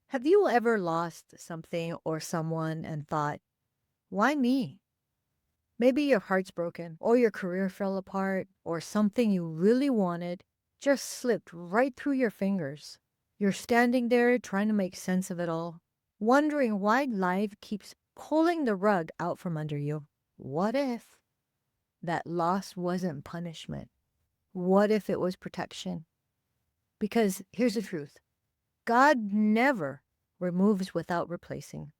Have you ever lost something or someone and thought, why me? Maybe your heart's broken, or your career fell apart, or something you really wanted just slipped right through your fingers. You're standing there trying to make sense of it all, wondering why life keeps pulling the rug out from under you. What if that loss wasn't punishment? What if it was protection? Because here's the truth: God never removes without replacing.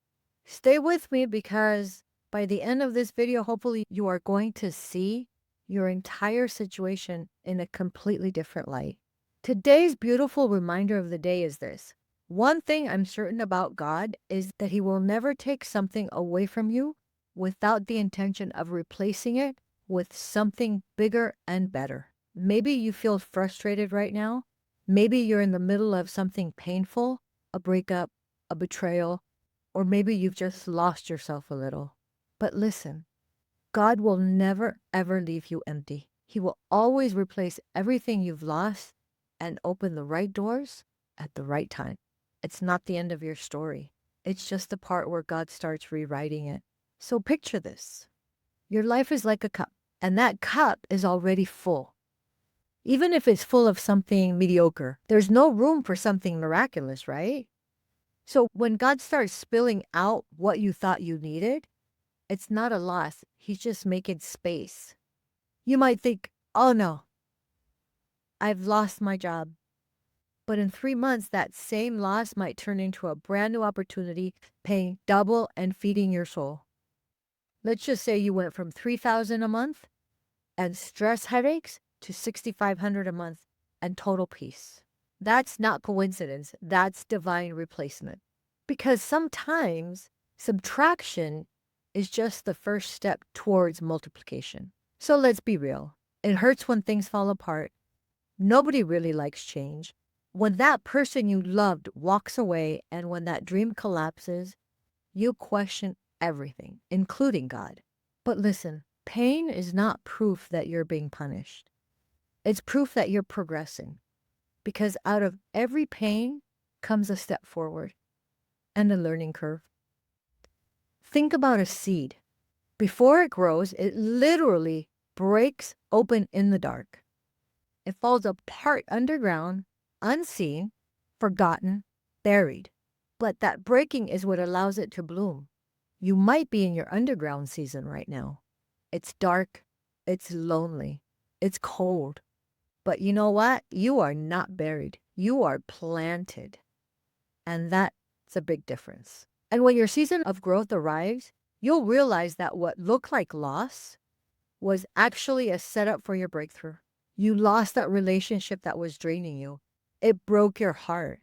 Stay with me because by the end of this video, hopefully you are going to see your entire situation in a completely different light. Today's beautiful reminder of the day is this: one thing I'm certain about God is that He will never take something away from you without the intention of replacing it with something bigger and better. Maybe you feel frustrated right now. Maybe you're in the middle of something painful, a breakup, a betrayal, or maybe you've just lost yourself a little. But listen, God will never, ever leave you empty. He will always replace everything you've lost and open the right doors at the right time. It's not the end of your story. It's just the part where God starts rewriting it. So picture this. Your life is like a cup, and that cup is already full. Even if it's full of something mediocre, there's no room for something miraculous, right? So when God starts spilling out what you thought you needed, it's not a loss. He's just making space. You might think, oh no, I've lost my job. But in 3 months, that same loss might turn into a brand new opportunity, paying double and feeding your soul. Let's just say you went from 3,000 a month and stress headaches to 6,500 a month and total peace. That's not coincidence. That's divine replacement. Because sometimes subtraction is just the first step towards multiplication. So let's be real. It hurts when things fall apart. Nobody really likes change. When that person you loved walks away and when that dream collapses, you question everything, including God. But listen, pain is not proof that you're being punished. It's proof that you're progressing. Because out of every pain comes a step forward and a learning curve. Think about a seed. Before it grows, it literally breaks open in the dark. It falls apart underground, unseen, forgotten, buried. But that breaking is what allows it to bloom. You might be in your underground season right now. It's dark, it's lonely, it's cold. But you know what? You are not buried. You are planted. And that's a big difference. And when your season of growth arrives, you'll realize that what looked like loss was actually a setup for your breakthrough. You lost that relationship that was draining you. It broke your heart.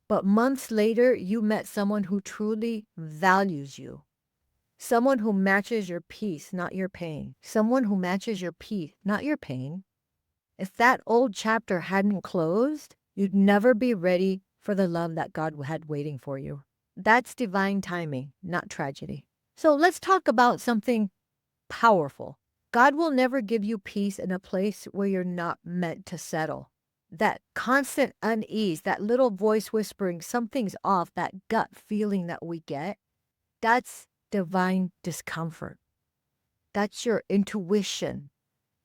But months later, you met someone who truly values you. Someone who matches your peace, not your pain. Someone who matches your peace, not your pain. If that old chapter hadn't closed, you'd never be ready for the love that God had waiting for you. That's divine timing, not tragedy. So let's talk about something powerful. God will never give you peace in a place where you're not meant to settle. That constant unease, that little voice whispering something's off, that gut feeling that we get, that's divine discomfort. That's your intuition.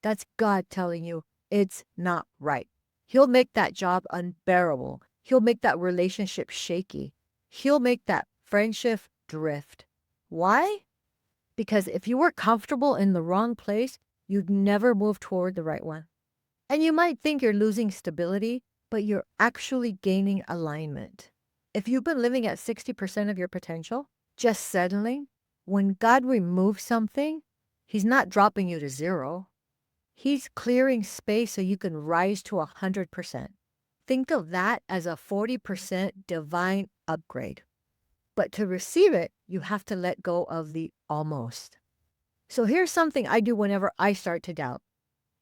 That's God telling you it's not right. He'll make that job unbearable. He'll make that relationship shaky. He'll make that friendship drift. Why? Because if you were comfortable in the wrong place, you'd never move toward the right one. And you might think you're losing stability, but you're actually gaining alignment. If you've been living at 60% of your potential, just settling, when God removes something, He's not dropping you to zero. He's clearing space so you can rise to 100%. Think of that as a 40% divine upgrade. But to receive it, you have to let go of the almost. So here's something I do whenever I start to doubt.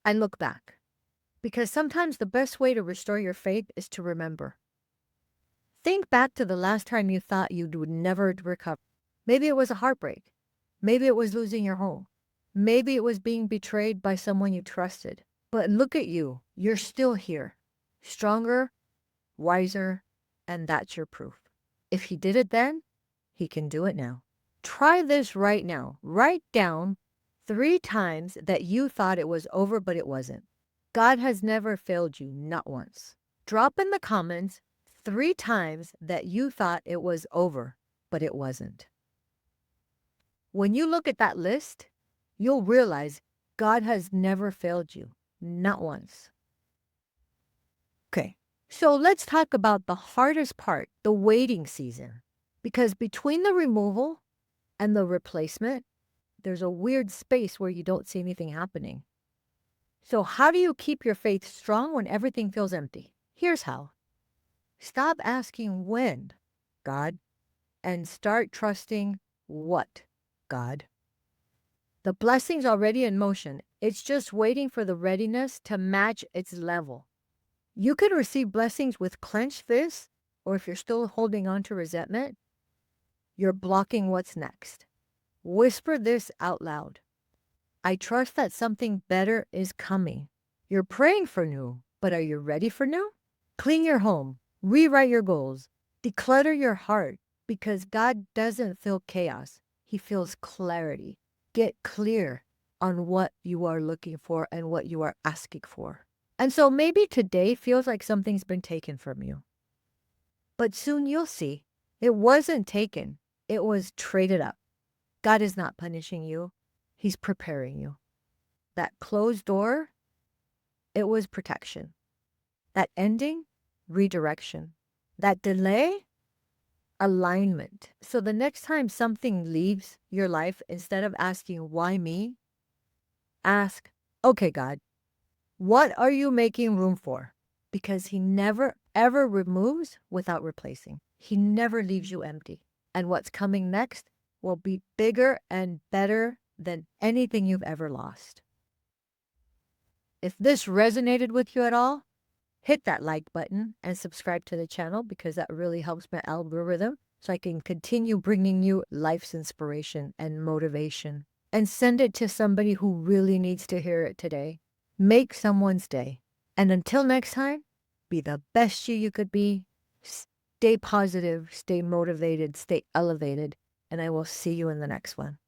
I look back. Because sometimes the best way to restore your faith is to remember. Think back to the last time you thought you would never recover. Maybe it was a heartbreak. Maybe it was losing your home. Maybe it was being betrayed by someone you trusted. But look at you. You're still here. Stronger, wiser, and that's your proof. If he did it then, he can do it now. Try this right now. Write down 3 times that you thought it was over, but it wasn't. God has never failed you, not once. Drop in the comments 3 times that you thought it was over, but it wasn't. When you look at that list, you'll realize God has never failed you, not once. Okay, so let's talk about the hardest part, the waiting season. Because between the removal and the replacement, there's a weird space where you don't see anything happening. So, how do you keep your faith strong when everything feels empty? Here's how. Stop asking when, God, and start trusting what, God. The blessing's already in motion. It's just waiting for the readiness to match its level. You could receive blessings with clenched fists, or if you're still holding on to resentment, you're blocking what's next. Whisper this out loud. I trust that something better is coming. You're praying for new, but are you ready for new? Clean your home, rewrite your goals, declutter your heart, because God doesn't feel chaos. He feels clarity. Get clear on what you are looking for and what you are asking for. And so maybe today feels like something's been taken from you. But soon you'll see it wasn't taken. It was traded up. God is not punishing you. He's preparing you. That closed door, it was protection. That ending, redirection. That delay, alignment. So the next time something leaves your life, instead of asking, why me? Ask, okay, God, what are you making room for? Because he never, ever removes without replacing. He never leaves you empty. And what's coming next will be bigger and better than anything you've ever lost. If this resonated with you at all, hit that like button and subscribe to the channel, because that really helps my algorithm so I can continue bringing you life's inspiration and motivation. And send it to somebody who really needs to hear it today. Make someone's day. And until next time, be the best you could be. Stay positive, stay motivated, stay elevated, and I will see you in the next one.